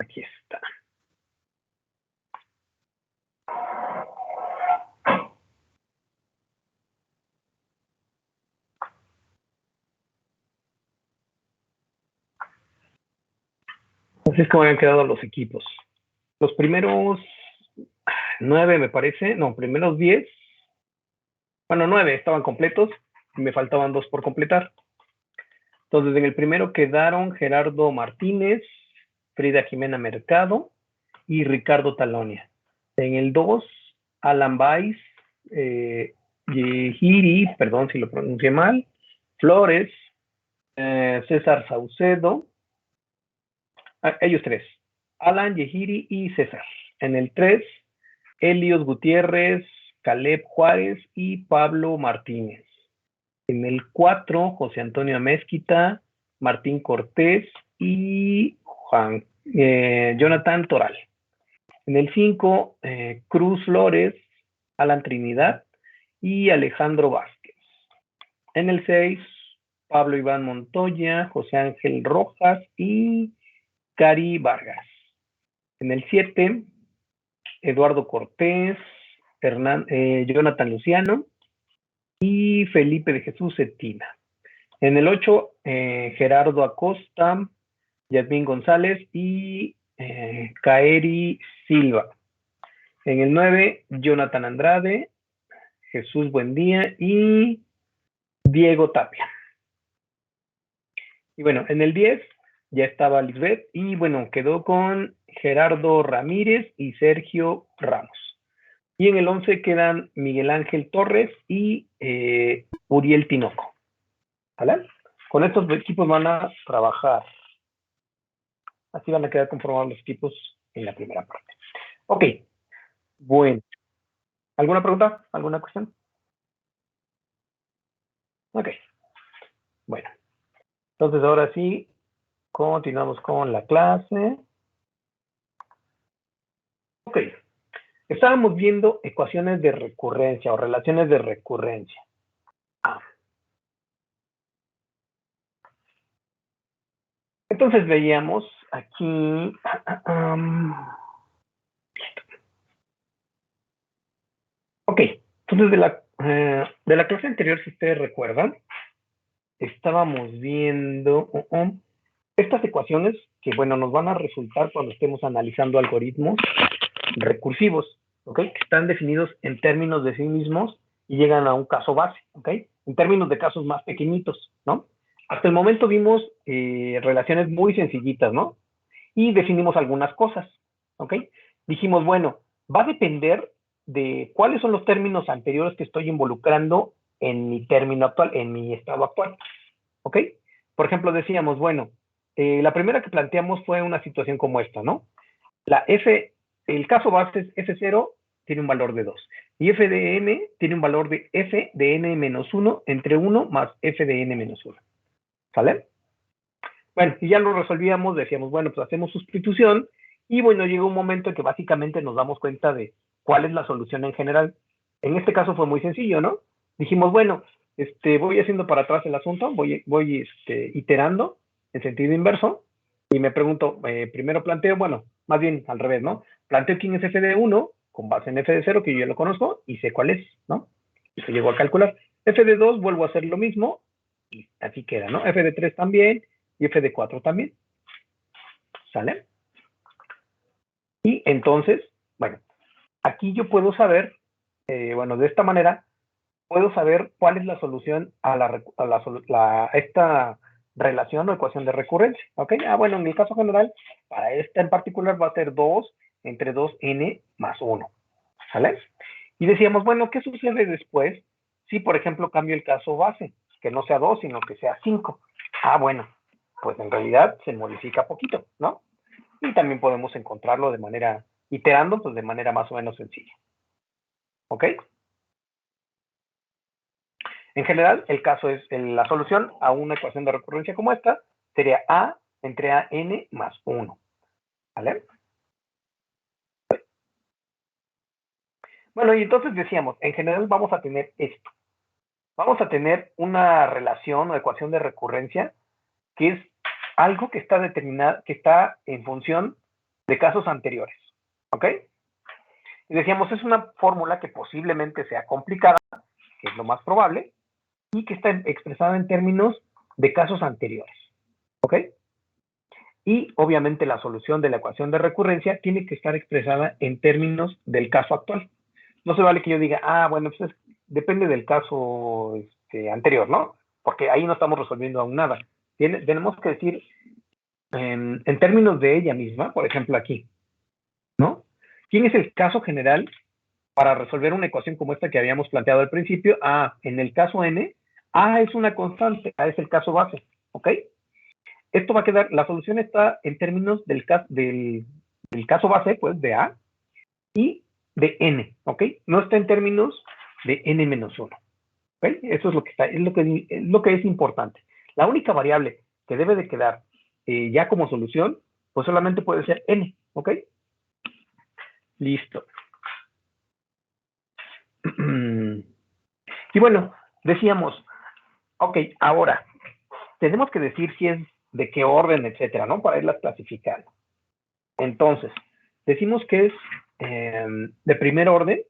Aquí está. Así es como habían quedado los equipos. Los primeros 9, me parece, no, primeros 10, bueno, 9 estaban completos y me faltaban 2 por completar. Entonces, en el primero quedaron Gerardo Martínez, Frida Jimena Mercado y Ricardo Talonia. En el 2, Alan Weiss, Yehiri, perdón si lo pronuncié mal, Flores, César Saucedo, ellos 3, Alan, Yehiri y César. En el 3, Helios Gutiérrez, Caleb Juárez y Pablo Martínez. En el 4, José Antonio Amezquita, Martín Cortés y Jonathan Toral. En el 5, Cruz Flores, Alan Trinidad y Alejandro Vázquez. En el 6, Pablo Iván Montoya, José Ángel Rojas y Cari Vargas. En el 7, Eduardo Cortés, Jonathan Luciano y Felipe de Jesús Cetina. En el 8, Gerardo Acosta, Yasmín González y Kaeri Silva. En el 9, Jonathan Andrade, Jesús Buendía y Diego Tapia. Y bueno, en el 10 ya estaba Lisbeth y bueno, quedó con Gerardo Ramírez y Sergio Ramos. Y en el 11 quedan Miguel Ángel Torres y Uriel Tinoco. ¿Vale? Con estos equipos van a trabajar. Así van a quedar conformados los equipos en la primera parte. Ok. Bueno. ¿Alguna pregunta? ¿Alguna cuestión? Ok. Bueno. Entonces ahora sí, continuamos con la clase. Ok. Estábamos viendo ecuaciones de recurrencia o relaciones de recurrencia. Entonces veíamos aquí... ok. Entonces de la clase anterior, si ustedes recuerdan, estábamos viendo estas ecuaciones que, bueno, nos van a resultar cuando estemos analizando algoritmos recursivos, ¿ok? Que están definidos en términos de sí mismos y llegan a un caso base, ¿ok? En términos de casos más pequeñitos, ¿no? Hasta el momento vimos relaciones muy sencillitas, ¿no? Y definimos algunas cosas, ¿ok? Dijimos, bueno, va a depender de cuáles son los términos anteriores que estoy involucrando en mi término actual, en mi estado actual, ¿ok? Por ejemplo, decíamos, bueno, la primera que planteamos fue una situación como esta, ¿no? El caso base es F0 tiene un valor de 2 y f de n tiene un valor de f de n menos 1 entre 1 más f de n menos 1. ¿Sale? Bueno, y ya lo resolvíamos, decíamos, bueno, pues hacemos sustitución y bueno, llegó un momento en que básicamente nos damos cuenta de cuál es la solución en general. En este caso fue muy sencillo, ¿no? Dijimos, bueno, voy haciendo para atrás el asunto, voy iterando en sentido inverso y me pregunto, primero planteo, bueno, más bien al revés, ¿no? Planteo quién es f de 1 con base en f de 0, que yo ya lo conozco y sé cuál es, ¿no? Y se llegó a calcular. F de 2 vuelvo a hacer lo mismo y así queda, ¿no? F de 3 también y f de 4 también. ¿Sale? Y entonces, bueno, aquí yo puedo saber, bueno, de esta manera, puedo saber cuál es la solución a esta relación o ecuación de recurrencia. ¿Ok? Bueno, en el caso general, para esta en particular va a ser 2 entre 2n más 1. ¿Sale? Y decíamos, bueno, ¿qué sucede después si, por ejemplo, cambio el caso base? Que no sea 2, sino que sea 5. Bueno, pues en realidad se modifica poquito, ¿no? Y también podemos encontrarlo de manera, iterando, pues de manera más o menos sencilla. ¿Ok? En general, el caso es, la solución a una ecuación de recurrencia como esta sería A entre AN más 1. ¿Vale? Bueno, y entonces decíamos, en general vamos a tener esto. Vamos a tener una relación o ecuación de recurrencia que es algo que está determinada, que está en función de casos anteriores, ¿ok? Y decíamos, es una fórmula que posiblemente sea complicada, que es lo más probable, y que está expresada en términos de casos anteriores, ¿ok? Y obviamente la solución de la ecuación de recurrencia tiene que estar expresada en términos del caso actual. No se vale que yo diga, bueno, pues depende del caso anterior, ¿no? Porque ahí no estamos resolviendo aún nada. Tenemos que decir, en términos de ella misma, por ejemplo aquí, ¿no? ¿Quién es el caso general para resolver una ecuación como esta que habíamos planteado al principio? En el caso n, A es una constante, A es el caso base, ¿ok? Esto va a quedar, la solución está en términos del caso base, pues, de A y de n, ¿ok? No está en términos de n-1, ¿ok? Eso es lo que está, es lo que es importante. La única variable que debe de quedar ya como solución, pues solamente puede ser n, ¿ok? Listo. Y bueno, decíamos, ok, ahora, tenemos que decir si es de qué orden, etcétera, ¿no? Para irlas clasificando. Entonces, decimos que es de primer orden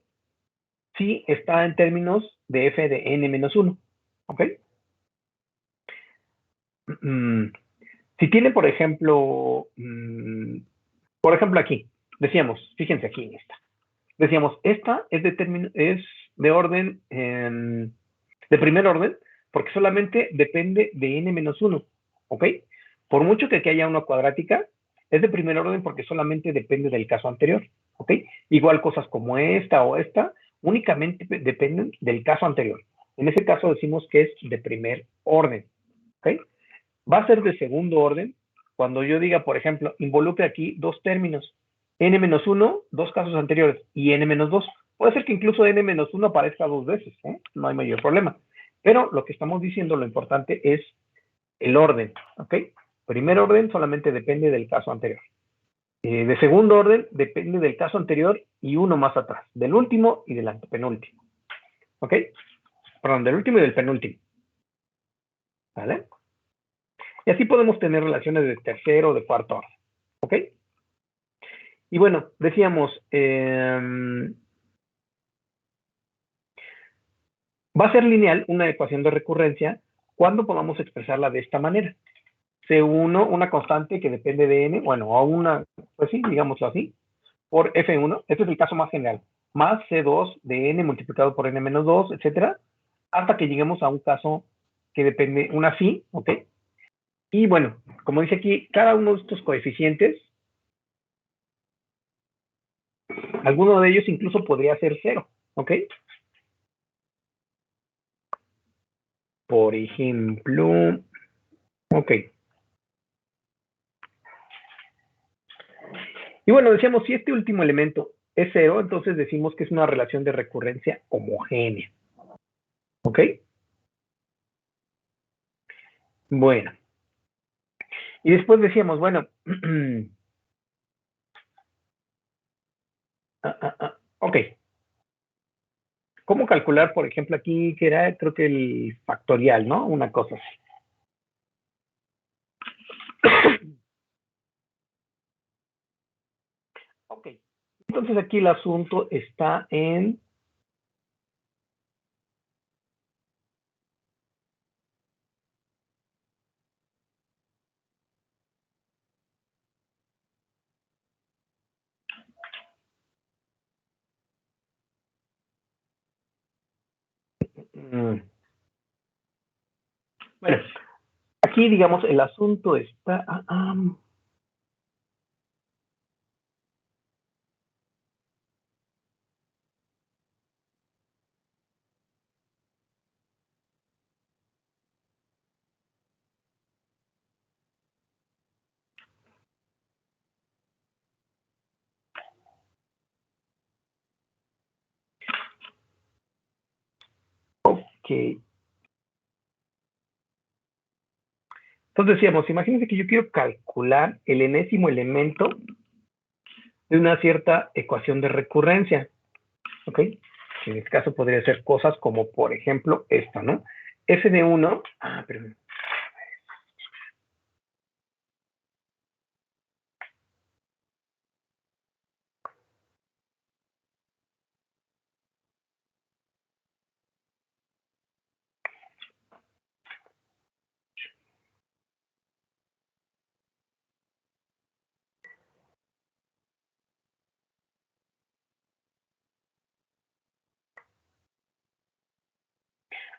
si está en términos de f de n-1, ¿ok? Si tiene, por ejemplo aquí, decíamos, fíjense aquí en esta. Decíamos, esta es de orden, de primer orden, porque solamente depende de n-1, ¿ok? Por mucho que aquí haya una cuadrática, es de primer orden porque solamente depende del caso anterior, ¿ok? Igual cosas como esta o esta, únicamente dependen del caso anterior. En ese caso decimos que es de primer orden, ¿ok? Va a ser de segundo orden cuando yo diga, por ejemplo, involucre aquí dos términos, n-1, dos casos anteriores, y n-2. Puede ser que incluso n-1 aparezca dos veces, ¿eh? No hay mayor problema. Pero lo que estamos diciendo, lo importante es el orden, ¿ok? Primer orden solamente depende del caso anterior. De segundo orden depende del caso anterior y uno más atrás, del último y del antepenúltimo, ¿ok? Perdón, del último y del penúltimo, ¿vale? Y así podemos tener relaciones de tercero o de cuarto orden, ¿ok? Y bueno, decíamos, va a ser lineal una ecuación de recurrencia cuando podamos expresarla de esta manera. C1, una constante que depende de n, bueno, o una, pues sí, digámoslo así, por F1, este es el caso más general, más C2 de n multiplicado por n-2, etcétera, hasta que lleguemos a un caso que depende, una phi, ¿ok? Y bueno, como dice aquí, cada uno de estos coeficientes, alguno de ellos incluso podría ser cero, ¿ok? Por ejemplo, ok. Y bueno, decíamos, si este último elemento es cero, entonces decimos que es una relación de recurrencia homogénea. ¿Ok? Bueno. Y después decíamos, bueno, ok. ¿Cómo calcular, por ejemplo, aquí, que era, creo que el factorial, ¿no? Una cosa así. Ok. Entonces aquí el asunto está en... Bueno, aquí, digamos, el asunto está... ok. Entonces decíamos, imagínense que yo quiero calcular el enésimo elemento de una cierta ecuación de recurrencia, ¿ok? En este caso podría ser cosas como, por ejemplo, esta, ¿no? F de 1, perdón.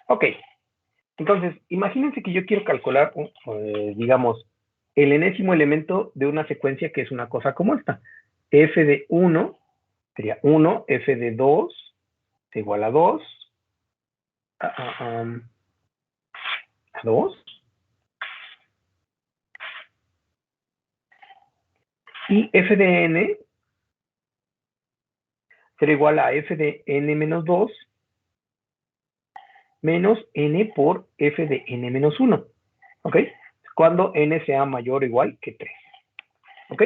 Ok, entonces, imagínense que yo quiero calcular, digamos, el enésimo elemento de una secuencia que es una cosa como esta. F de 1 sería 1, F de 2 es igual a 2, a 2, y F de n será igual a F de n menos 2 menos n por F de n menos 1, ¿ok? Cuando n sea mayor o igual que 3, ¿ok?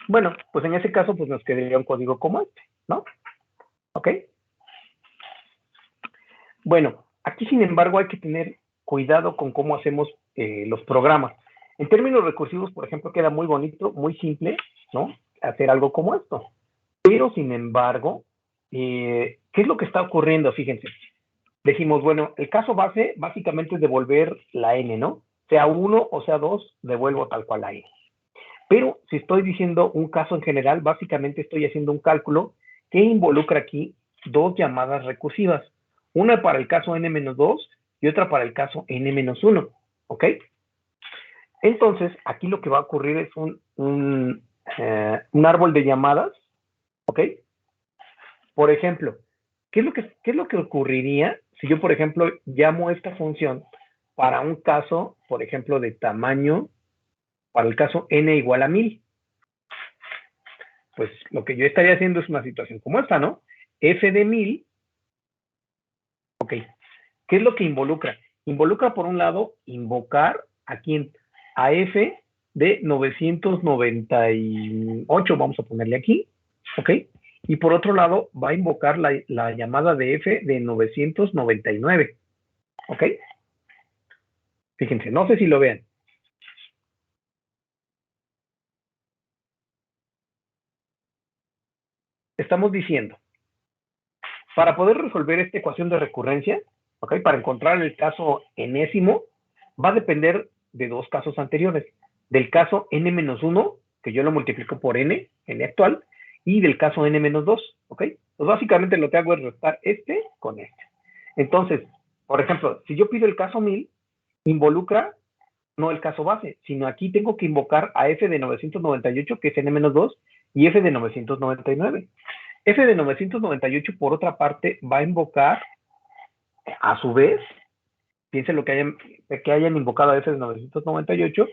Bueno, pues en ese caso pues nos quedaría un código como este, ¿no? ¿Ok? Bueno, aquí sin embargo hay que tener cuidado con cómo hacemos los programas. En términos recursivos, por ejemplo, queda muy bonito, muy simple, ¿no? Hacer algo como esto. Pero sin embargo, ¿qué es lo que está ocurriendo? Fíjense. Dijimos, bueno, el caso base básicamente es devolver la n, ¿no? Sea 1 o sea 2, devuelvo tal cual la n. Pero si estoy diciendo un caso en general, básicamente estoy haciendo un cálculo que involucra aquí dos llamadas recursivas. Una para el caso n-2 y otra para el caso n-1, ¿ok? Entonces, aquí lo que va a ocurrir es un árbol de llamadas, ¿ok? Por ejemplo, ¿qué es lo que ocurriría si yo, por ejemplo, llamo esta función para un caso, por ejemplo, de tamaño, para el caso n igual a 1000? Pues lo que yo estaría haciendo es una situación como esta, ¿no? F de 1000, ok. ¿Qué es lo que involucra? Involucra, por un lado, invocar a quién? A F de 998, vamos a ponerle aquí, ¿ok? Y por otro lado, va a invocar la llamada de F de 999, ¿ok? Fíjense, no sé si lo vean. Estamos diciendo, para poder resolver esta ecuación de recurrencia, ¿ok? Para encontrar el caso enésimo, va a depender de dos casos anteriores. Del caso n-1, que yo lo multiplico por n actual, y del caso n-2, ¿ok? Pues básicamente lo que hago es restar este con este. Entonces, por ejemplo, si yo pido el caso 1000, involucra no el caso base, sino aquí tengo que invocar a f de 998, que es n-2, y f de 999. F de 998, por otra parte, va a invocar, a su vez, piensen lo que hayan invocado a F de 998,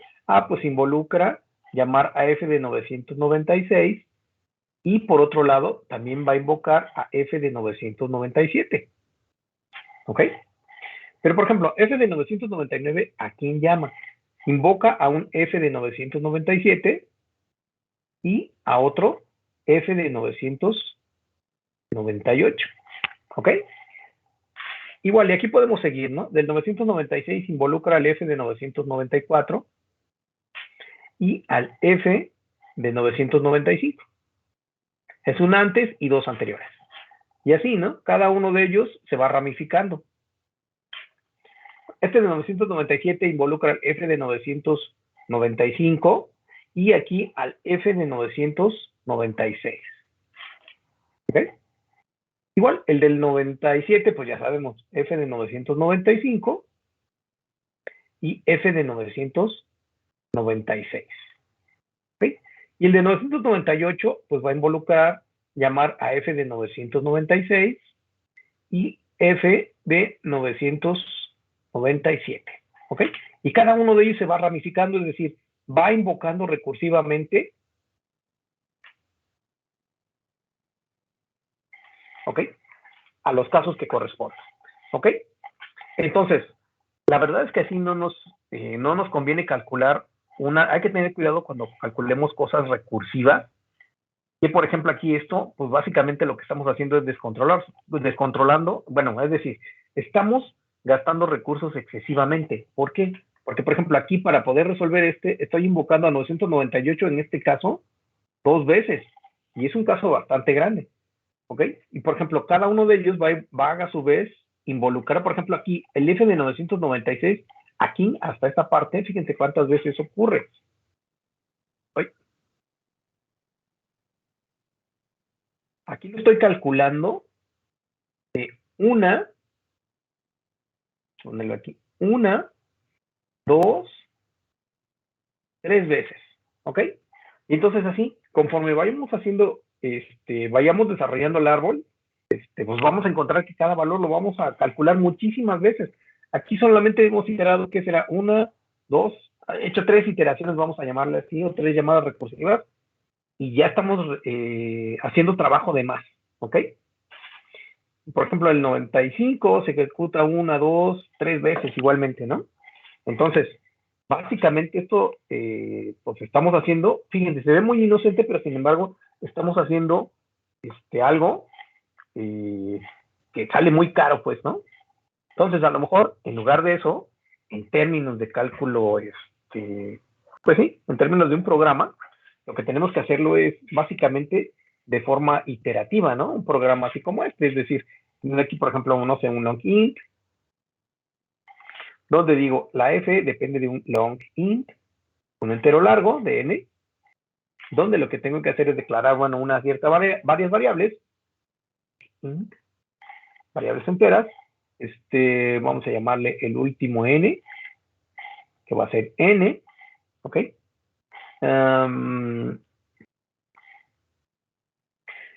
pues involucra llamar a F de 996 y por otro lado también va a invocar a F de 997. ¿Ok? Pero por ejemplo, F de 999, ¿a quién llama? Invoca a un F de 997 y a otro F de 998. ¿Ok? Igual, y aquí podemos seguir, ¿no? Del 996 involucra al F de 994 y al F de 995. Es un antes y dos anteriores. Y así, ¿no? Cada uno de ellos se va ramificando. Este de 997 involucra al F de 995 y aquí al F de 996. ¿Ok? Igual, el del 97, pues ya sabemos, F de 995 y F de 996. ¿Ok? Y el de 998, pues va a involucrar llamar a F de 996 y F de 997. ¿Ok? Y cada uno de ellos se va ramificando, es decir, va invocando recursivamente, ¿ok? A los casos que correspondan. ¿Ok? Entonces, la verdad es que así no nos conviene calcular hay que tener cuidado cuando calculemos cosas recursivas, que por ejemplo aquí esto, pues básicamente lo que estamos haciendo es descontrolando, bueno, es decir, estamos gastando recursos excesivamente. ¿Por qué? Porque por ejemplo aquí para poder resolver estoy invocando a 998 en este caso dos veces, y es un caso bastante grande, ¿ok? Y por ejemplo, cada uno de ellos va a su vez involucrar, por ejemplo aquí, el F de 996, aquí hasta esta parte, fíjense cuántas veces ocurre. Aquí lo estoy calculando una ponerlo aquí. 1, 2, 3 veces. ¿Ok? Y entonces así, conforme vayamos haciendo, vayamos desarrollando el árbol, pues vamos a encontrar que cada valor lo vamos a calcular muchísimas veces. Aquí solamente hemos iterado, ¿qué será? 1, 2, hecho 3 iteraciones, vamos a llamarle así, o 3 llamadas recursivas, y ya estamos haciendo trabajo de más. ¿Ok? Por ejemplo, el 95 se ejecuta 1, 2, 3 veces igualmente, ¿no? Entonces, básicamente esto, pues estamos haciendo, fíjense, se ve muy inocente, pero sin embargo, estamos haciendo algo eh, que sale muy caro, pues, ¿no? Entonces, a lo mejor, en lugar de eso, en términos de cálculo, pues sí, en términos de un programa, lo que tenemos que hacerlo es básicamente de forma iterativa, ¿no? Un programa así como este, es decir, aquí, por ejemplo, no sé, un long int, donde digo, la f depende de un long int, un entero largo de n, donde lo que tengo que hacer es declarar, bueno, una cierta varias variables, int, variables enteras, vamos a llamarle el último n, que va a ser n, ¿ok?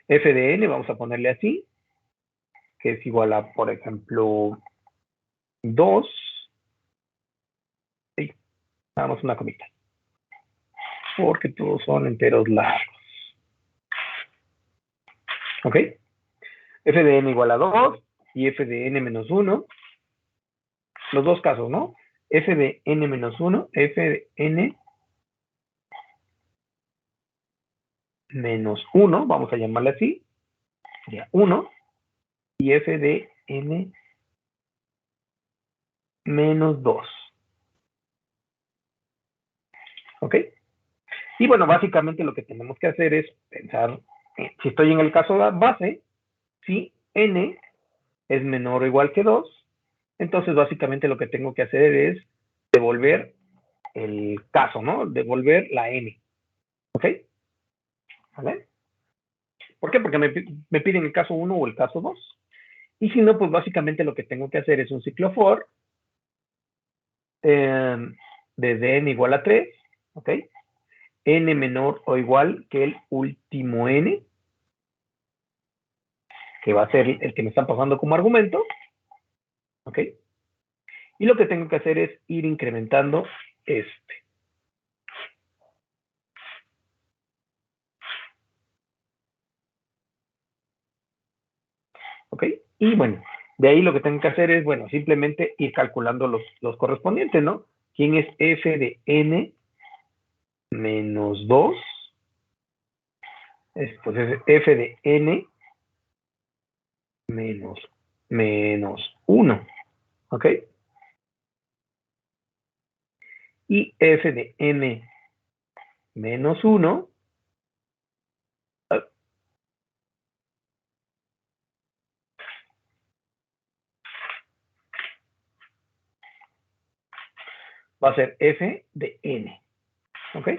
F de n, vamos a ponerle así, que es igual a, por ejemplo, 2, sí, damos una comita, porque todos son enteros largos, ¿ok? F de n igual a 2 y f de n menos 1, los dos casos, ¿no? F de n menos 1, f de n menos 1, vamos a llamarle así, sería 1, y f de n menos 2. ¿Ok? Y bueno, básicamente lo que tenemos que hacer es pensar, si estoy en el caso base, si n es menor o igual que 2, entonces básicamente lo que tengo que hacer es devolver el caso, ¿no? Devolver la n. ¿Ok? ¿Vale? ¿Por qué? Porque me piden el caso 1 o el caso 2. Y si no, pues básicamente lo que tengo que hacer es un ciclo for desde n igual a 3, ¿ok? N menor o igual que el último n, que va a ser el que me están pasando como argumento, ¿ok? Y lo que tengo que hacer es ir incrementando este. ¿Ok? Y bueno, de ahí lo que tengo que hacer es, bueno, simplemente ir calculando los correspondientes, ¿no? ¿Quién es f de n menos 2? Pues es f de n menos 1, ¿ok? Y f de n menos 1 va a ser f de n, ¿ok?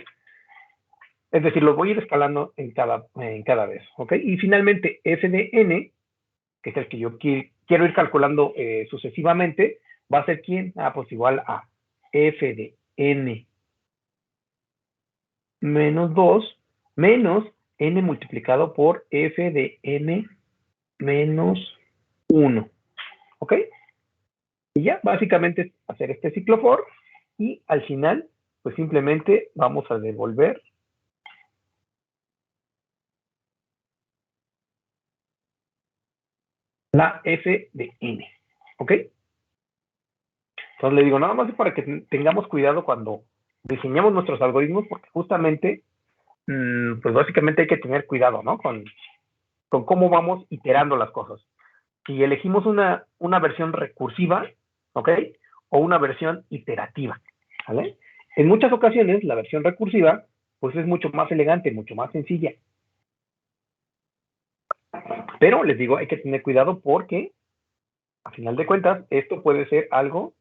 Es decir, lo voy a ir escalando en cada vez, ¿ok? Y finalmente f de n, que es el que yo quiero ir calculando sucesivamente, va a ser ¿quién? Ah, pues igual a f de n menos 2 menos n multiplicado por f de n menos 1, ¿ok? Y ya, básicamente es hacer este ciclo for y al final, pues simplemente vamos a devolver la f de n, ¿ok? Entonces le digo, nada más es para que tengamos cuidado cuando diseñamos nuestros algoritmos, porque justamente, pues básicamente hay que tener cuidado, ¿no? Con cómo vamos iterando las cosas. Si elegimos una versión recursiva, ¿ok? O una versión iterativa, ¿vale? En muchas ocasiones, la versión recursiva, pues es mucho más elegante, mucho más sencilla. Pero les digo, hay que tener cuidado porque, a final de cuentas, esto puede ser algo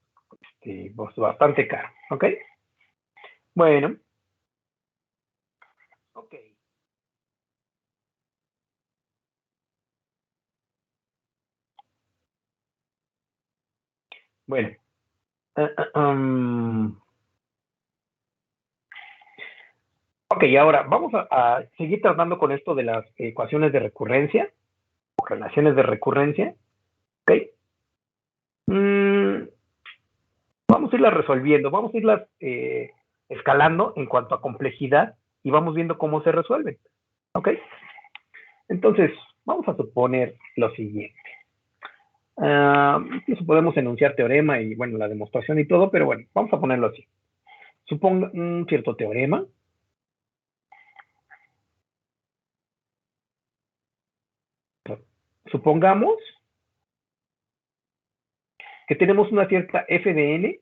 pues, bastante caro, ¿ok? Bueno, ok. Bueno. Ok, ahora vamos a seguir tratando con esto de las ecuaciones de recurrencia, o relaciones de recurrencia. Ok. Mm, vamos a irlas resolviendo, vamos a irlas escalando en cuanto a complejidad y vamos viendo cómo se resuelven. Ok. Entonces, vamos a suponer lo siguiente. Incluso podemos enunciar teorema y, bueno, la demostración y todo, pero bueno, vamos a ponerlo así. Suponga un cierto teorema. Supongamos que tenemos una cierta f de n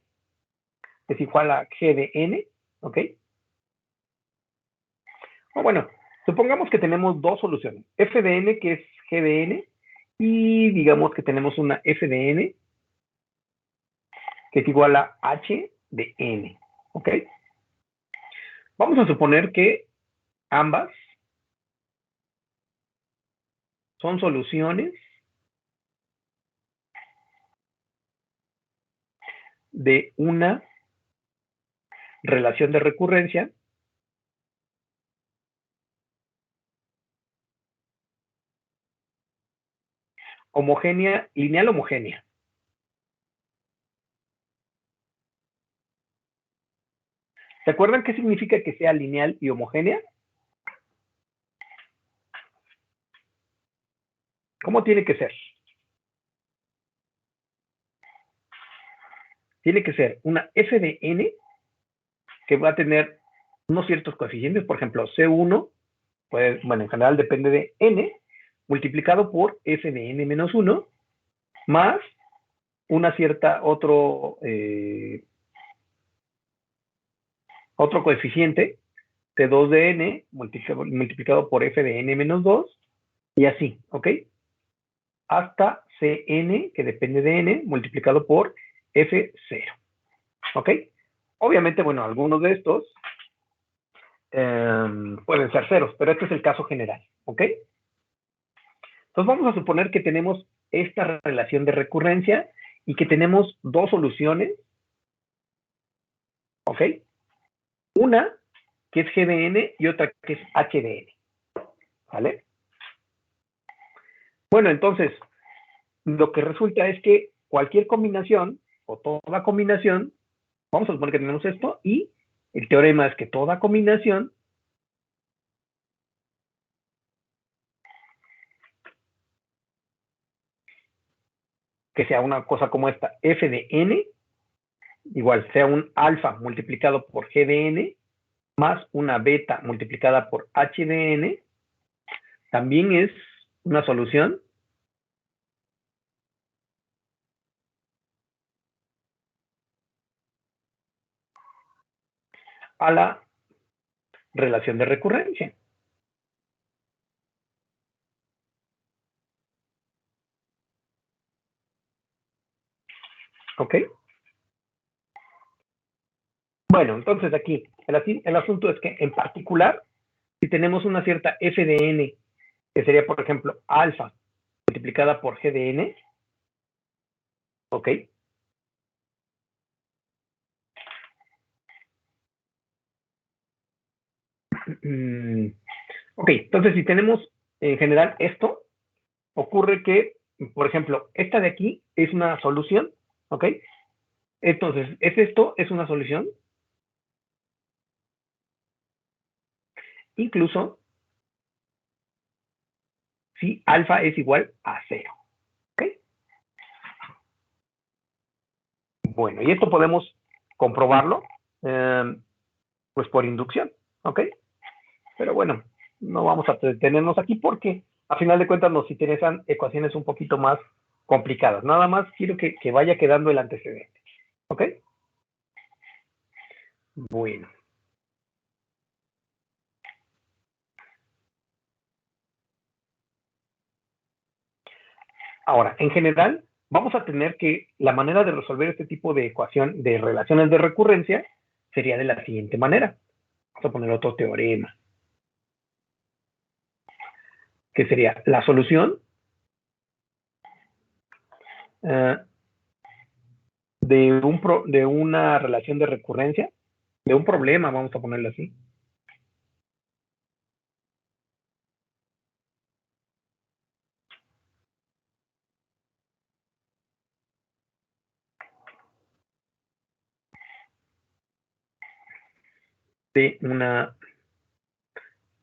es igual a g de n, ¿ok? O bueno, supongamos que tenemos dos soluciones, f de n que es g de n y digamos que tenemos una f de n que es igual a h de n, ¿ok? Vamos a suponer que ambas son soluciones de una relación de recurrencia homogénea, lineal homogénea. ¿Se acuerdan qué significa que sea lineal y homogénea? ¿Cómo tiene que ser? Tiene que ser una f de n que va a tener unos ciertos coeficientes, por ejemplo, C1, pues, bueno, en general depende de n, multiplicado por f de n menos 1, más una cierta otro coeficiente, T2 de n, multiplicado por f de n menos 2, y así, ¿ok? Hasta Cn, que depende de n, multiplicado por f0, ¿ok? Obviamente, bueno, algunos de estos pueden ser ceros, pero este es el caso general, ¿ok? Entonces vamos a suponer que tenemos esta relación de recurrencia y que tenemos dos soluciones, ¿ok? Una que es g de n y otra que es h de n, ¿vale? Bueno, entonces, lo que resulta es que cualquier combinación o toda combinación, vamos a suponer que tenemos esto y el teorema es que toda combinación que sea una cosa como esta, f de n, igual sea un alfa multiplicado por g de n, más una beta multiplicada por h de n, también es una solución a la relación de recurrencia. ¿Ok? Bueno, entonces aquí el asunto es que en particular, si tenemos una cierta f de n, que sería, por ejemplo, alfa multiplicada por g de n, ¿ok? Ok, entonces si tenemos en general esto, ocurre que, por ejemplo, esta de aquí es una solución, ¿ok? Entonces, es una solución, incluso si alfa es igual a 0, ¿ok? Bueno, y esto podemos comprobarlo, pues por inducción, ¿ok? Pero bueno, no vamos a detenernos aquí porque a final de cuentas nos interesan ecuaciones un poquito más complicadas. Nada más quiero que vaya quedando el antecedente, ¿ok? Bueno. Ahora, en general, vamos a tener que la manera de resolver este tipo de ecuación de relaciones de recurrencia sería de la siguiente manera. Vamos a poner otro teorema, que sería la solución de una relación de recurrencia, de un problema, vamos a ponerlo así. De una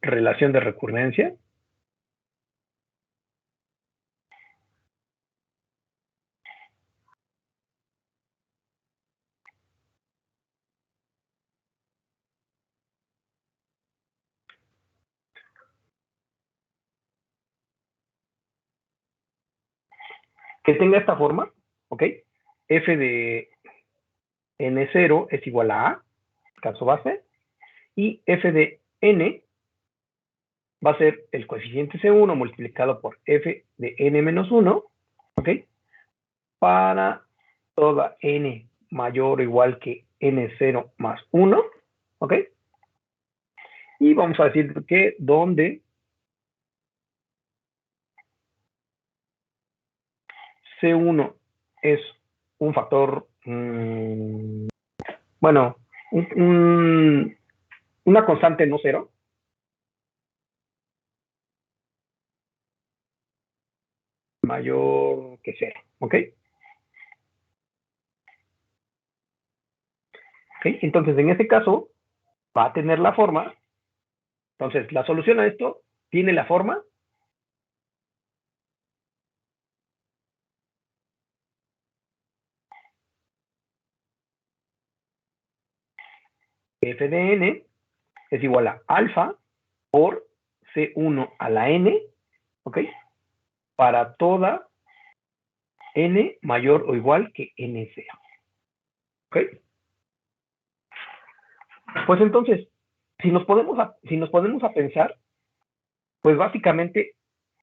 relación de recurrencia. Que tenga esta forma, ¿ok? F de N0 es igual a A, caso base, y F de N va a ser el coeficiente C1 multiplicado por F de N menos 1, ¿ok? Para toda N mayor o igual que N0 más 1, ¿ok? Y vamos a decir que donde C1 es un factor, bueno, una constante no cero, mayor que cero, ¿ok? ¿Ok? Entonces, en este caso, va a tener la forma. Entonces, la solución a esto tiene la forma f de n es igual a alfa por C1 a la n, ¿ok? Para toda n mayor o igual que n0, ¿ok? Pues entonces, si nos ponemos a pensar, pues básicamente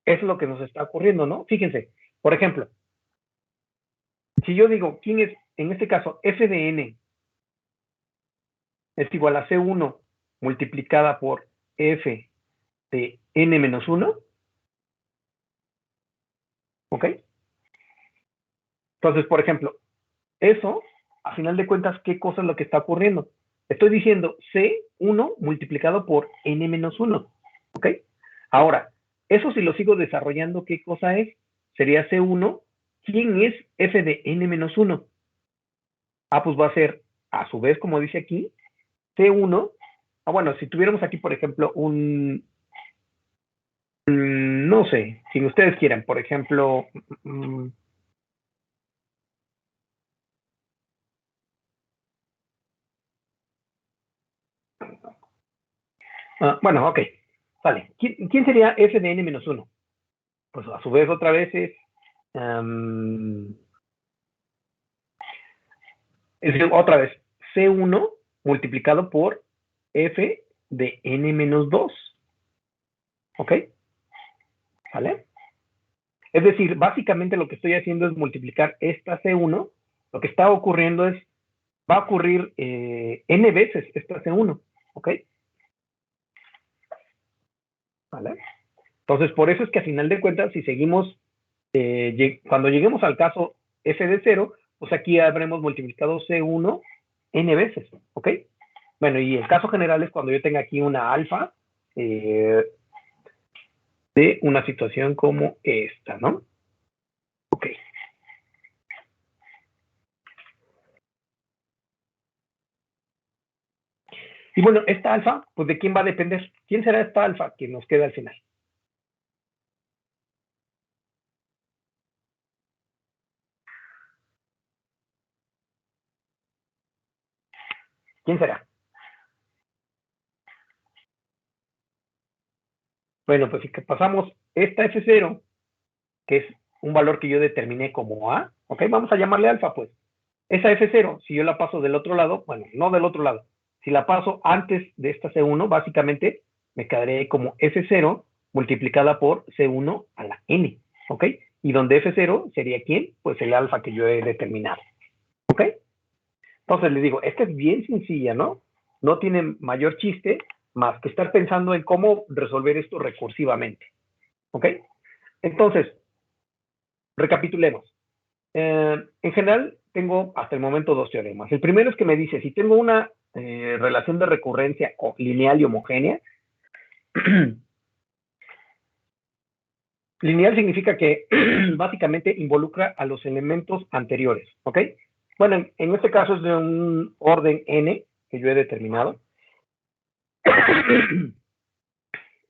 es lo que nos está ocurriendo, ¿no? Fíjense, por ejemplo, si yo digo, ¿quién es, en este caso, f de n es igual a C1 multiplicada por f de n menos 1, ¿ok? Entonces, por ejemplo, eso, a final de cuentas, ¿qué cosa es lo que está ocurriendo? Estoy diciendo C1 multiplicado por n menos 1, ¿ok? Ahora, eso si lo sigo desarrollando, ¿qué cosa es? Sería C1, ¿quién es f de n menos 1? Ah, pues va a ser, a su vez, como dice aquí, C1, bueno, si tuviéramos aquí, por ejemplo, no sé, si ustedes quieran, por ejemplo, bueno, ok, vale. ¿Quién sería f de n menos 1? Pues a su vez otra vez es otra vez C1 multiplicado por f de n menos 2, ¿ok? ¿Vale? Es decir, básicamente lo que estoy haciendo es multiplicar esta C1, lo que está ocurriendo es, va a ocurrir n veces esta C1, ¿ok? ¿Vale? Entonces, por eso es que a final de cuentas, si seguimos, cuando lleguemos al caso f de 0, pues aquí habremos multiplicado C1 n veces, ¿ok? Bueno, y el caso general es cuando yo tenga aquí una alfa de una situación como esta, ¿no? Ok. Y bueno, esta alfa, pues ¿de quién va a depender? ¿Quién será esta alfa que nos queda al final? ¿Quién será? Bueno, pues si pasamos esta F0, que es un valor que yo determiné como A, ¿ok? Vamos a llamarle alfa, pues. Esa F0, si yo la paso del otro lado, bueno, no del otro lado, si la paso antes de esta C1, básicamente me quedaré como F0 multiplicada por C1 a la N, ¿ok? Y donde F0 sería ¿quién? Pues el alfa que yo he determinado, ¿ok? Entonces les digo, esta es bien sencilla, ¿no? No tiene mayor chiste más que estar pensando en cómo resolver esto recursivamente, ¿ok? Entonces, recapitulemos. En general, tengo hasta el momento dos teoremas. El primero es que me dice, si tengo una relación de recurrencia lineal y homogénea, lineal significa que básicamente involucra a los elementos anteriores, ¿ok? Bueno, en este caso es de un orden n que yo he determinado.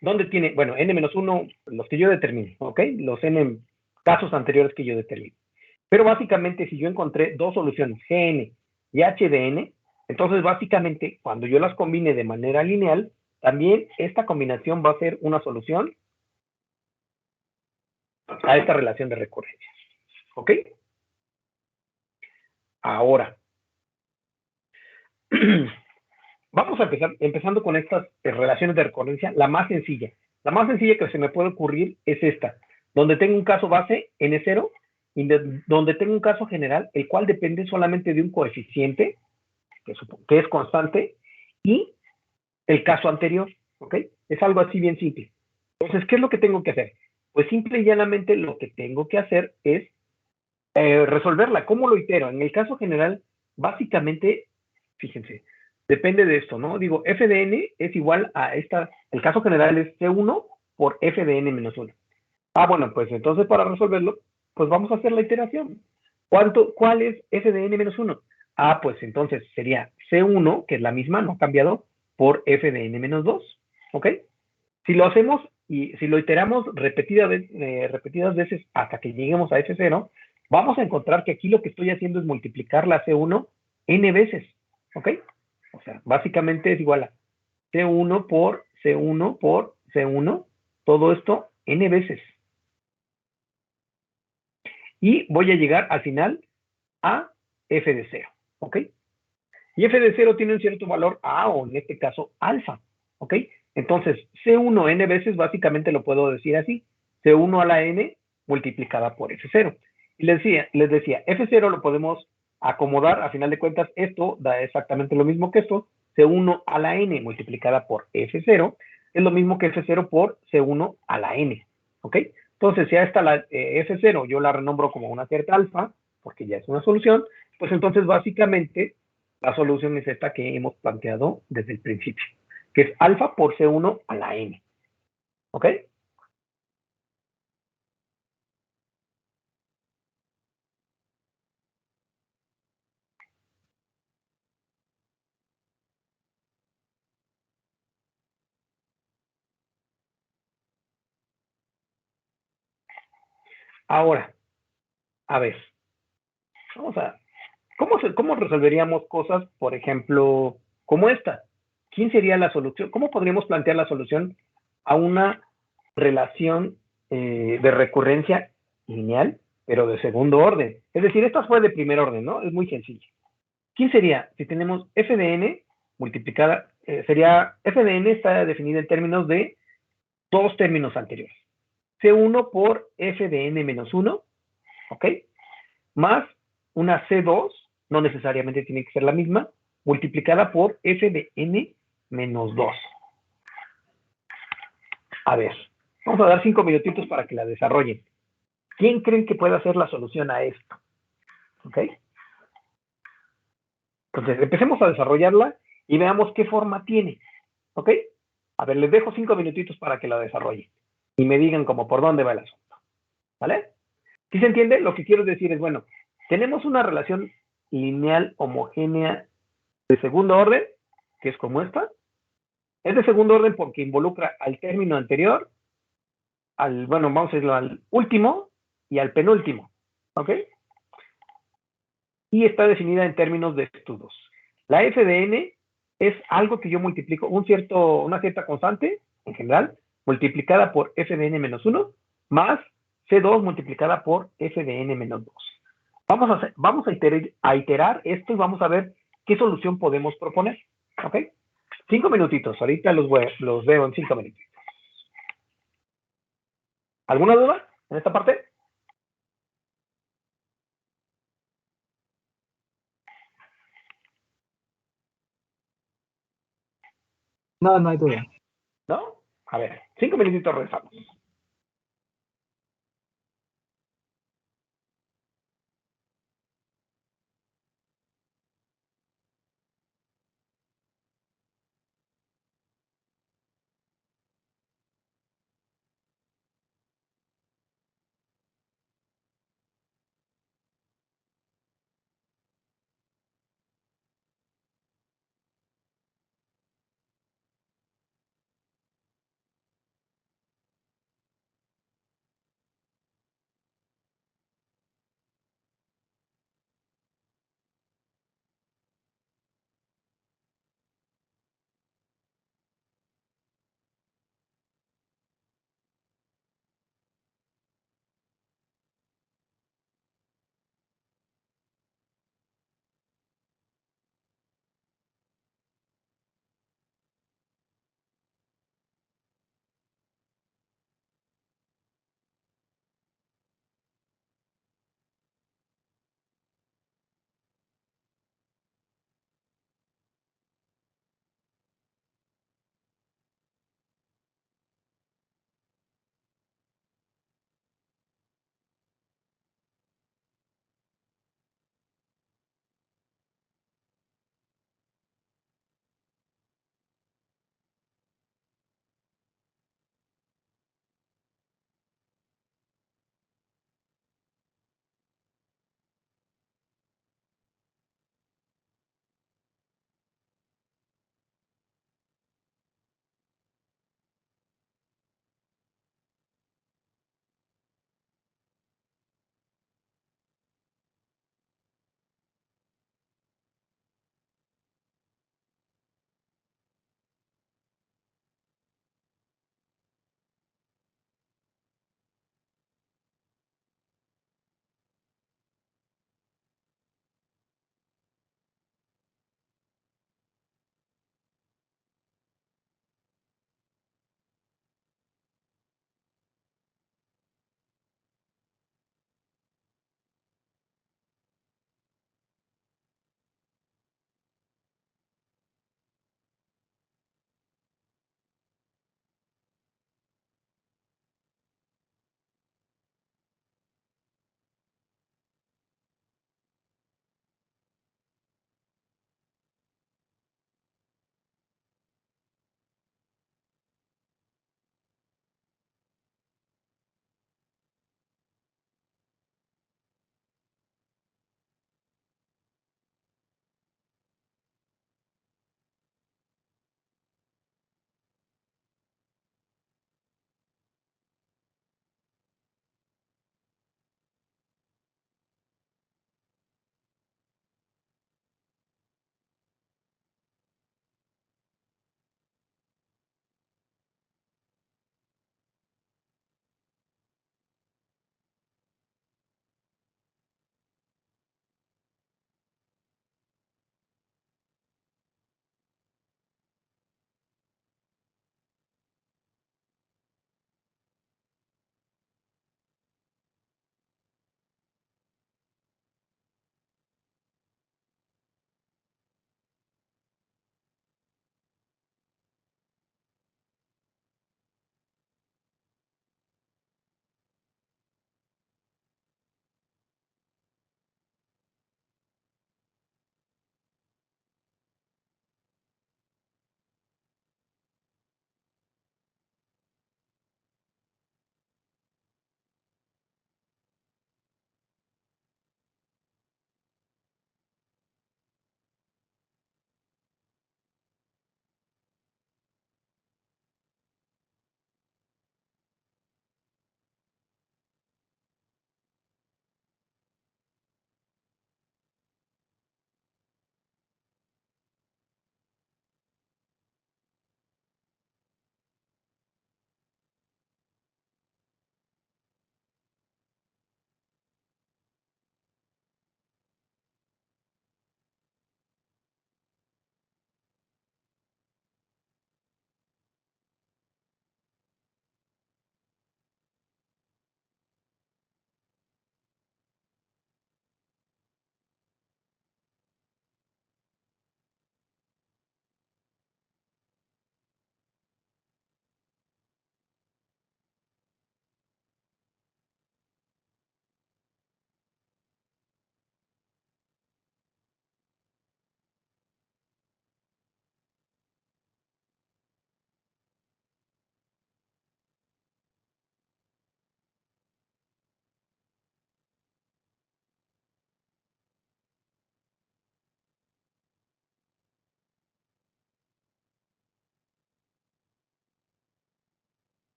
¿Dónde tiene? Bueno, n-1, los que yo determine, ¿ok? Los n casos anteriores que yo determine. Pero básicamente, si yo encontré dos soluciones, Gn y H de n, entonces básicamente, cuando yo las combine de manera lineal, también esta combinación va a ser una solución a esta relación de recurrencia. ¿Ok? Ahora, vamos a empezar empezando con estas relaciones de recurrencia, la más sencilla. La más sencilla que se me puede ocurrir es esta, donde tengo un caso base n0 y donde tengo un caso general, el cual depende solamente de un coeficiente, que es constante, y el caso anterior, ¿ok? Es algo así bien simple. Entonces, ¿qué es lo que tengo que hacer? Pues simple y llanamente lo que tengo que hacer es resolverla. ¿Cómo lo itero? En el caso general, básicamente, fíjense, depende de esto, ¿no? Digo, f de n es igual a esta, el caso general es c1 por f de n menos 1. Ah, bueno, pues entonces para resolverlo, pues vamos a hacer la iteración. ¿Cuál es f de n menos 1? Ah, pues entonces sería c1, que es la misma, no ha cambiado, por f de n menos 2, ¿ok? Si lo hacemos y si lo iteramos repetidas veces hasta que lleguemos a f0, vamos a encontrar que aquí lo que estoy haciendo es multiplicar la c1 n veces, ¿ok? O sea, básicamente es igual a c1 por c1 por c1, todo esto n veces. Y voy a llegar al final a f de 0, ¿ok? Y f de 0 tiene un cierto valor a, o en este caso, alfa, ¿ok? Entonces, C1 n veces básicamente lo puedo decir así, C1 a la n multiplicada por F0. Y les decía, F0 lo podemos acomodar, a final de cuentas, esto da exactamente lo mismo que esto, C1 a la n multiplicada por F0, es lo mismo que F0 por C1 a la n, ¿ok? Entonces, si a esta la F0 yo la renombro como una cierta alfa, porque ya es una solución, pues entonces básicamente la solución es esta que hemos planteado desde el principio, que es alfa por C1 a la n. ¿Ok? Ahora, a ver, vamos a, ¿cómo resolveríamos cosas, por ejemplo, como esta? ¿Quién sería la solución? ¿Cómo podríamos plantear la solución a una relación de recurrencia lineal, pero de segundo orden? Es decir, esta fue de primer orden, ¿no? Es muy sencillo. ¿Quién sería? Si tenemos f de n multiplicada, sería, f de n está definida en términos de dos términos anteriores. C1 por f de n menos 1, ¿ok? Más una C2, no necesariamente tiene que ser la misma, multiplicada por f de n menos 2. A ver, vamos a dar 5 minutitos para que la desarrollen. ¿Quién creen que pueda ser la solución a esto? ¿Ok? Entonces, empecemos a desarrollarla y veamos qué forma tiene. ¿Ok? A ver, les dejo 5 minutitos para que la desarrollen y me digan como por dónde va el asunto. ¿Vale? ¿Sí se entiende? Lo que quiero decir es, bueno, tenemos una relación lineal homogénea de segundo orden, que es como esta. Es de segundo orden porque involucra al término anterior, bueno, vamos a decirlo, al último y al penúltimo. ¿Ok? Y está definida en términos de estudios. La f de n es algo que yo multiplico, una cierta constante, en general, multiplicada por f de n menos 1, más C2 multiplicada por f de n menos 2. Vamos a iterar esto y vamos a ver qué solución podemos proponer. ¿Ok? 5 minutitos, ahorita los veo en 5 minutos. ¿Alguna duda en esta parte? No, no hay duda. ¿No? A ver, 5 minutitos regresamos.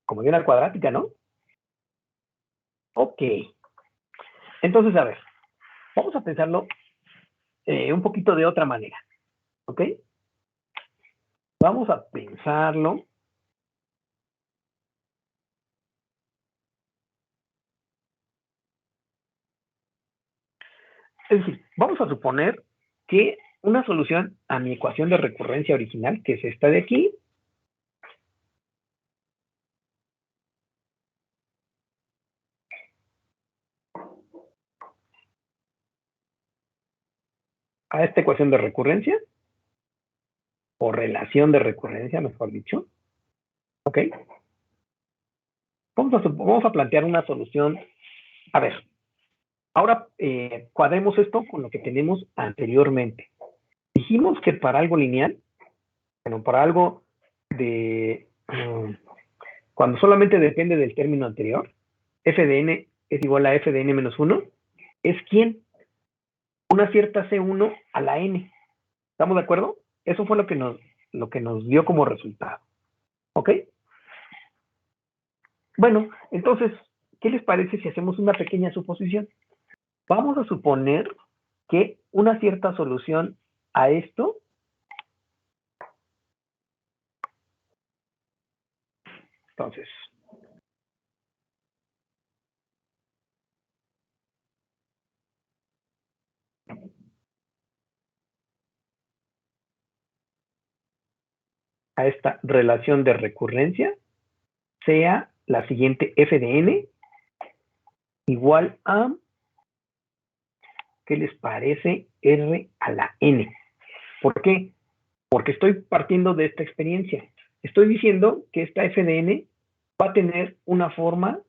como de una cuadrática, ¿no? Ok. Entonces, a ver, vamos a pensarlo un poquito de otra manera, ¿ok? Vamos a pensarlo. Es decir, vamos a suponer que una solución a mi ecuación de recurrencia original, que es esta de aquí, a esta ecuación de recurrencia, o relación de recurrencia, mejor dicho, ¿ok? Vamos a plantear una solución. A ver, ahora cuadremos esto con lo que tenemos anteriormente. Dijimos que para algo lineal, bueno, para algo de cuando solamente depende del término anterior, f de n es igual a f de n menos 1, es ¿quién? Una cierta C1 a la n. ¿Estamos de acuerdo? Eso fue lo que nos dio como resultado. ¿Ok? Bueno, entonces, ¿qué les parece si hacemos una pequeña suposición? Vamos a suponer que una cierta solución a esto, entonces, a esta relación de recurrencia, sea la siguiente f de n igual a, ¿qué les parece? R a la n. ¿Por qué? Porque estoy partiendo de esta experiencia. Estoy diciendo que esta f de n va a tener una forma,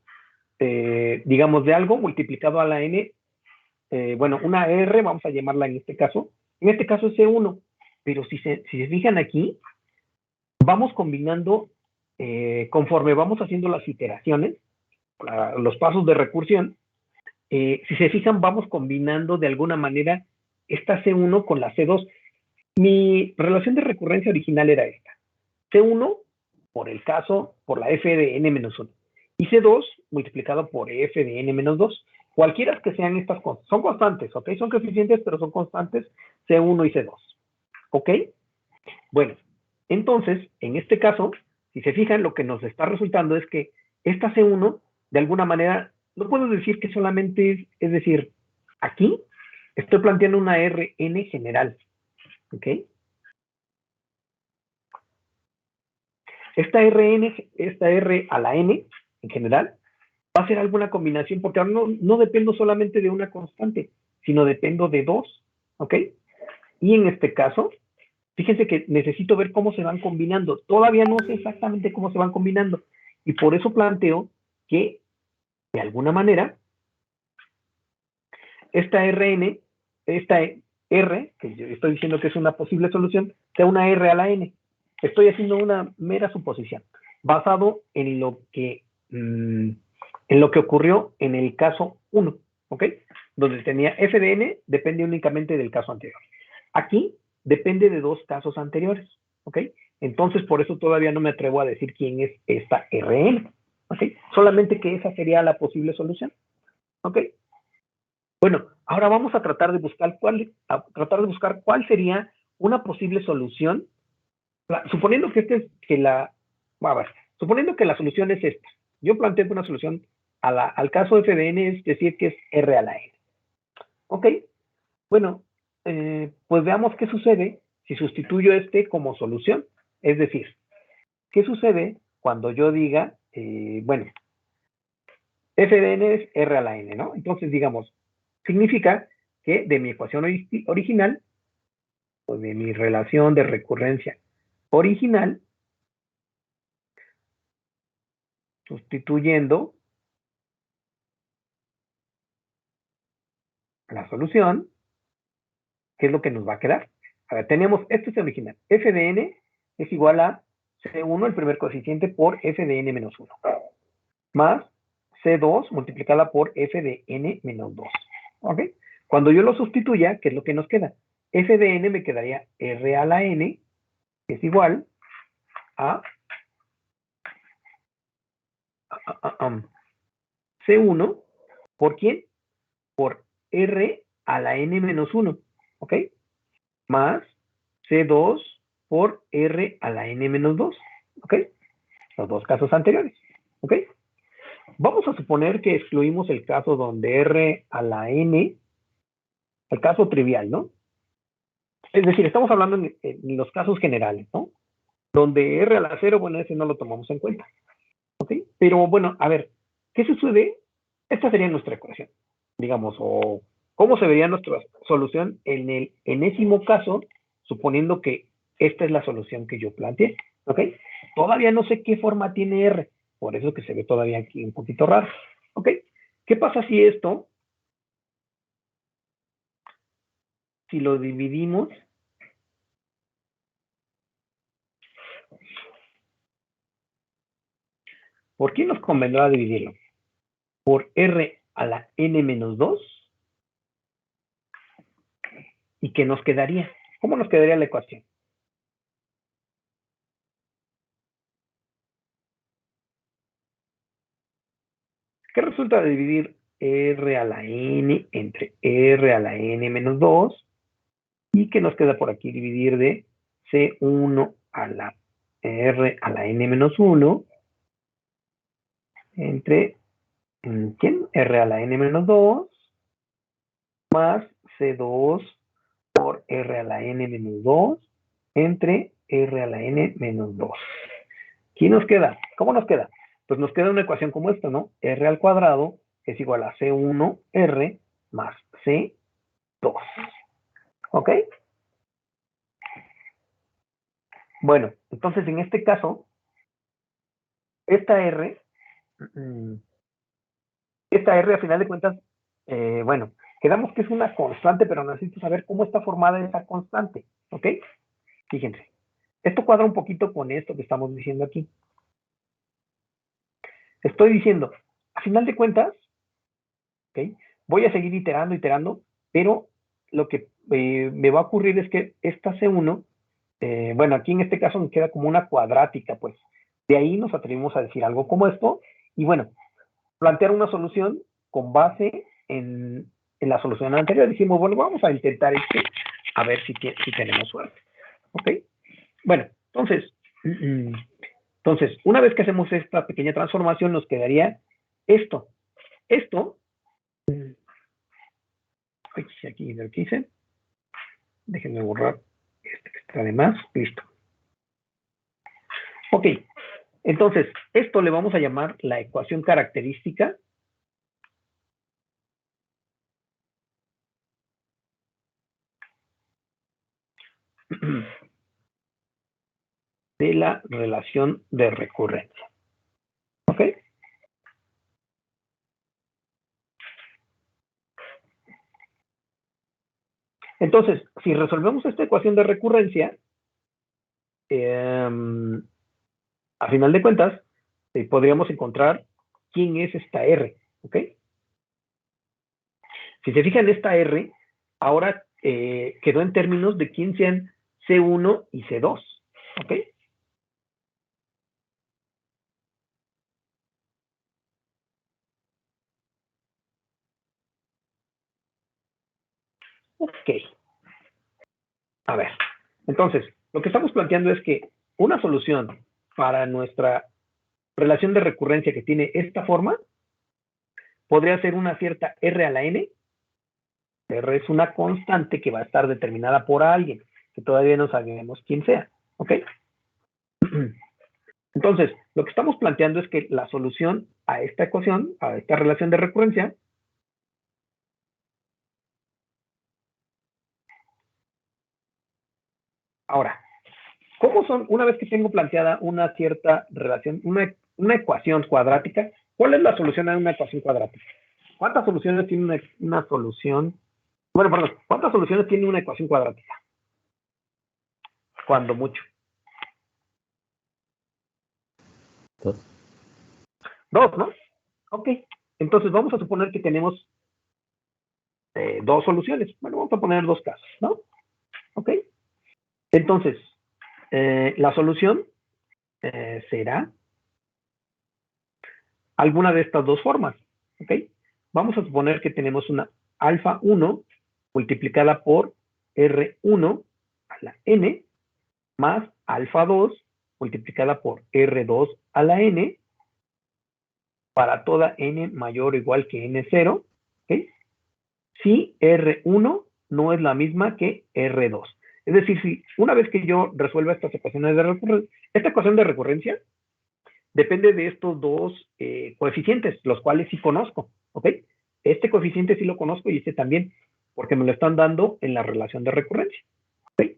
digamos, de algo multiplicado a la n, bueno, una r, vamos a llamarla en este caso es C1, pero si se fijan aquí, vamos combinando, conforme vamos haciendo las iteraciones, los pasos de recursión, si se fijan, vamos combinando de alguna manera esta C1 con la C2. Mi relación de recurrencia original era esta. C1 por el caso, por la f de n menos 1. Y C2 multiplicado por f de n menos 2. Cualquiera que sean estas cosas. Son constantes, ¿ok? Son coeficientes, pero son constantes C1 y C2. ¿Ok? Bueno, entonces, en este caso, si se fijan, lo que nos está resultando es que esta C1, de alguna manera, no puedo decir que solamente es decir, aquí estoy planteando una Rn general. ¿Ok? Esta R a la n, en general, va a ser alguna combinación, porque ahora no dependo solamente de una constante, sino dependo de dos, ¿ok? Y en este caso, fíjense que necesito ver cómo se van combinando. Todavía no sé exactamente cómo se van combinando. Y por eso planteo que, de alguna manera, esta Rn, esta R, que yo estoy diciendo que es una posible solución, sea una R a la n. Estoy haciendo una mera suposición, basado en lo que ocurrió en el caso 1, ¿ok? Donde tenía f de n, depende únicamente del caso anterior. Aquí depende de dos casos anteriores, ¿ok? Entonces, por eso todavía no me atrevo a decir quién es esta Rn, ¿ok? Solamente que esa sería la posible solución, ¿ok? Bueno, ahora vamos a tratar de buscar cuál sería una posible solución, suponiendo que suponiendo que la solución es esta. Yo planteo una solución al caso f de n, es decir, que es r a la n. Ok, bueno, pues veamos qué sucede si sustituyo este como solución. Es decir, ¿qué sucede cuando yo diga, bueno, f de n es r a la n, ¿no? Entonces, digamos, significa que de mi ecuación original, o de mi relación de recurrencia original, sustituyendo la solución, ¿qué es lo que nos va a quedar? A ver, tenemos, esto es el original, f de n es igual a C1, el primer coeficiente, por f de n menos 1, más C2 multiplicada por f de n menos 2. ¿Ok? Cuando yo lo sustituya, ¿qué es lo que nos queda? F de n me quedaría r a la n, que es igual a C1, ¿por quién? Por R a la n menos 1, ¿ok? Más C2 por R a la n menos 2, ¿ok? Los dos casos anteriores, ¿ok? Vamos a suponer que excluimos el caso donde R a la n, el caso trivial, ¿no? Es decir, estamos hablando en los casos generales, ¿no? Donde R a la 0, bueno, ese no lo tomamos en cuenta, ¿ok? Pero bueno, a ver, ¿qué sucede? Esta sería nuestra ecuación, digamos, o cómo se vería nuestra solución en el enésimo caso, suponiendo que esta es la solución que yo planteé, ¿ok? Todavía no sé qué forma tiene R, por eso que se ve todavía aquí un poquito raro, ¿ok? ¿Qué pasa si esto, si lo dividimos, ¿por qué nos convendrá dividirlo? Por R a la n menos 2, ¿y qué nos quedaría? ¿Cómo nos quedaría la ecuación? ¿Qué resulta de dividir R a la n entre R a la n menos 2? ¿Y qué nos queda por aquí? Dividir de C1 a la R a la n menos 1 entre, ¿quién? R a la n menos 2 más C2 por R a la n menos 2 entre R a la n menos 2. ¿Qué nos queda? ¿Cómo nos queda? Pues nos queda una ecuación como esta, ¿no? R al cuadrado es igual a C1R más C2. ¿Ok? Bueno, entonces en este caso, esta R, a final de cuentas, bueno, quedamos que es una constante, pero necesito saber cómo está formada esa constante. ¿Ok? Fíjense. Esto cuadra un poquito con esto que estamos diciendo aquí. Estoy diciendo, a final de cuentas, ¿ok? Voy a seguir iterando, pero lo que me va a ocurrir es que esta C1, bueno, aquí en este caso nos queda como una cuadrática, pues. De ahí nos atrevimos a decir algo como esto, y bueno, plantear una solución con base en la solución anterior. Dijimos, bueno, vamos a intentar a ver si tenemos suerte. ¿Ok? Bueno, entonces, una vez que hacemos esta pequeña transformación, nos quedaría esto. Esto, aquí lo que hice, déjenme borrar este que está de más, listo. Ok, entonces, esto le vamos a llamar la ecuación característica de la relación de recurrencia. ¿Ok? Entonces, si resolvemos esta ecuación de recurrencia, a final de cuentas, podríamos encontrar quién es esta R. ¿Ok? Si se fijan, esta R ahora quedó en términos de quién sean C1 y C2. ¿Ok? Ok. A ver. Entonces, lo que estamos planteando es que una solución para nuestra relación de recurrencia que tiene esta forma podría ser una cierta R a la N. R es una constante que va a estar determinada por alguien, que todavía no sabemos quién sea. ¿Ok? Entonces, lo que estamos planteando es que la solución a esta ecuación, a esta relación de recurrencia, ahora, ¿cómo son, una vez que tengo planteada una cierta relación, una ecuación cuadrática, cuál es la solución a una ecuación cuadrática? ¿Cuántas soluciones tiene una solución? Bueno, perdón, ¿cuántas soluciones tiene una ecuación cuadrática? Cuando mucho. Dos. Dos, ¿no? Ok. Entonces vamos a suponer que tenemos dos soluciones. Bueno, vamos a poner dos casos, ¿no? Ok. Entonces, la solución será alguna de estas dos formas, ¿ok? Vamos a suponer que tenemos una alfa 1 multiplicada por R1 a la n más alfa 2 multiplicada por R2 a la n para toda n mayor o igual que n0, ¿ok? Si R1 no es la misma que R2. Es decir, si una vez que yo resuelva estas ecuaciones de recurrencia, esta ecuación de recurrencia depende de estos dos coeficientes, los cuales sí conozco, ¿ok? Este coeficiente sí lo conozco y este también, porque me lo están dando en la relación de recurrencia, ¿ok?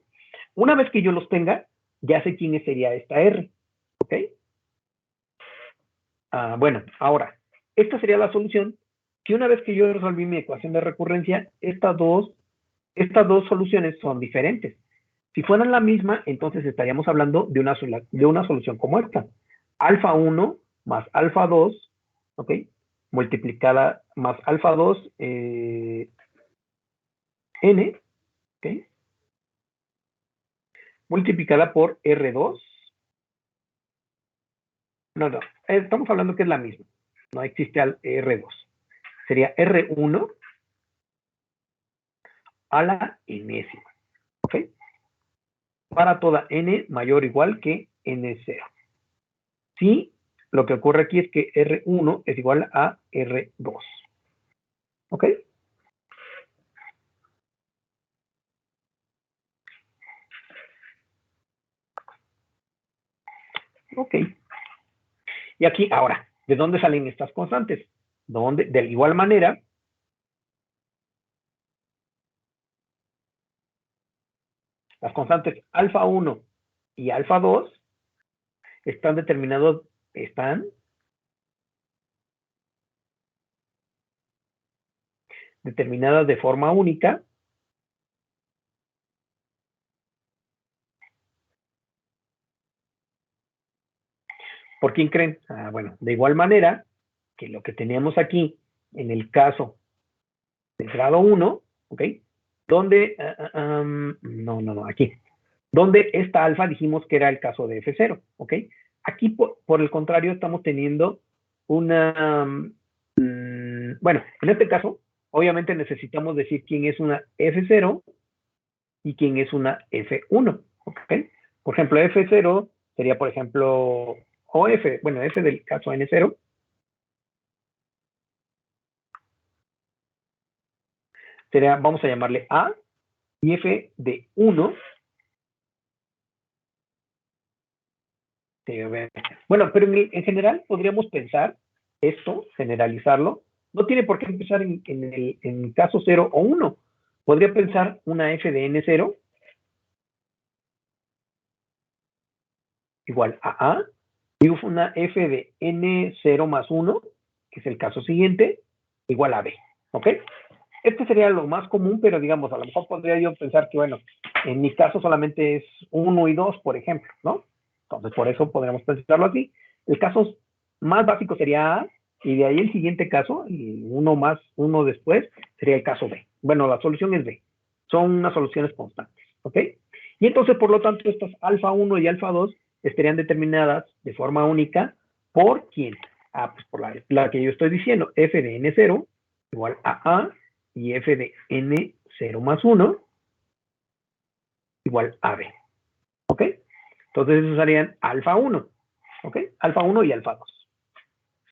Una vez que yo los tenga, ya sé quién sería esta R, ¿ok? Bueno, ahora, esta sería la solución, que una vez que yo resolví mi ecuación de recurrencia, estas dos soluciones son diferentes. Si fueran la misma, entonces estaríamos hablando de una solución como esta. Alfa 1 más alfa 2, ¿ok? Multiplicada más alfa 2 n, ¿ok? Multiplicada por R2. No, estamos hablando que es la misma. No existe al R2. Sería R1 a la enésima, ¿ok? Para toda n mayor o igual que n0. Si lo que ocurre aquí es que R1 es igual a R2. ¿Ok? Ok. Y aquí, ahora, ¿de dónde salen estas constantes? De igual manera, las constantes alfa 1 y alfa 2 están determinadas de forma única ¿por quién creen? Bueno, de igual manera que lo que teníamos aquí en el caso del grado 1, ¿ok? Donde, no, aquí, donde esta alfa dijimos que era el caso de F0, ¿ok? Aquí, por el contrario, estamos teniendo una, bueno, en este caso, obviamente necesitamos decir quién es una F0 y quién es una F1, ¿ok? Por ejemplo, F0 sería, por ejemplo, o F, bueno, F del caso N0, sería, vamos a llamarle A, y F de 1. Bueno, pero en general podríamos pensar esto, generalizarlo. No tiene por qué empezar en caso 0 o 1. Podría pensar una F de N0 igual a A y una F de N0 más 1, que es el caso siguiente, igual a B. ¿Ok? Este sería lo más común, pero digamos, a lo mejor podría yo pensar que, bueno, en mi caso solamente es 1 y 2, por ejemplo, ¿no? Entonces, por eso podríamos pensarlo así. El caso más básico sería A, y de ahí el siguiente caso, y uno después, sería el caso B. Bueno, la solución es B. Son unas soluciones constantes, ¿ok? Y entonces, por lo tanto, estas alfa 1 y alfa 2 estarían determinadas de forma única por quién. Pues por la que yo estoy diciendo, f de n0 igual a A y f de n0 más 1 igual a B. ¿Ok? Entonces esos serían alfa 1. ¿Ok? Alfa 1 y alfa 2.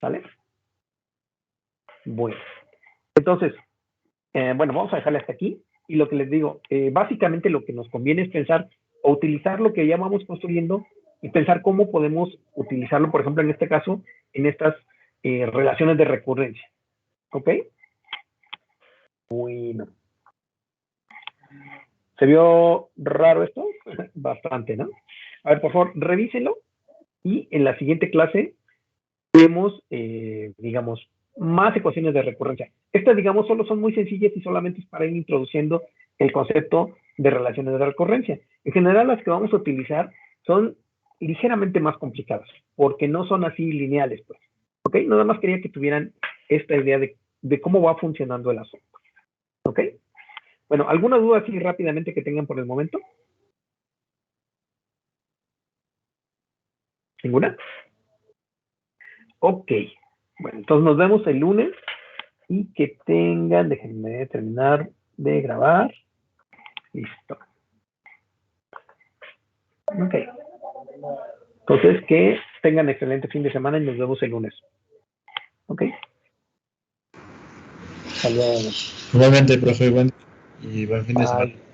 ¿Sale? Bueno. Entonces, bueno, vamos a dejarle hasta aquí. Y lo que les digo, básicamente lo que nos conviene es pensar o utilizar lo que ya vamos construyendo y pensar cómo podemos utilizarlo, por ejemplo, en este caso, en estas relaciones de recurrencia. ¿Ok? Bueno. ¿Se vio raro esto? Bastante, ¿no? A ver, por favor, revísenlo y en la siguiente clase vemos, digamos, más ecuaciones de recurrencia. Estas, digamos, solo son muy sencillas y solamente es para ir introduciendo el concepto de relaciones de recurrencia. En general, las que vamos a utilizar son ligeramente más complicadas, porque no son así lineales, pues. ¿Ok? Nada más quería que tuvieran esta idea de cómo va funcionando el asunto. ¿Ok? Bueno, ¿alguna duda así rápidamente que tengan por el momento? ¿Ninguna? Ok. Bueno, entonces nos vemos el lunes y que tengan, déjenme terminar de grabar. Listo. Ok. Entonces, que tengan excelente fin de semana y nos vemos el lunes. Ok. Hasta luego. Igualmente, profe, y buen fin de semana. Bye.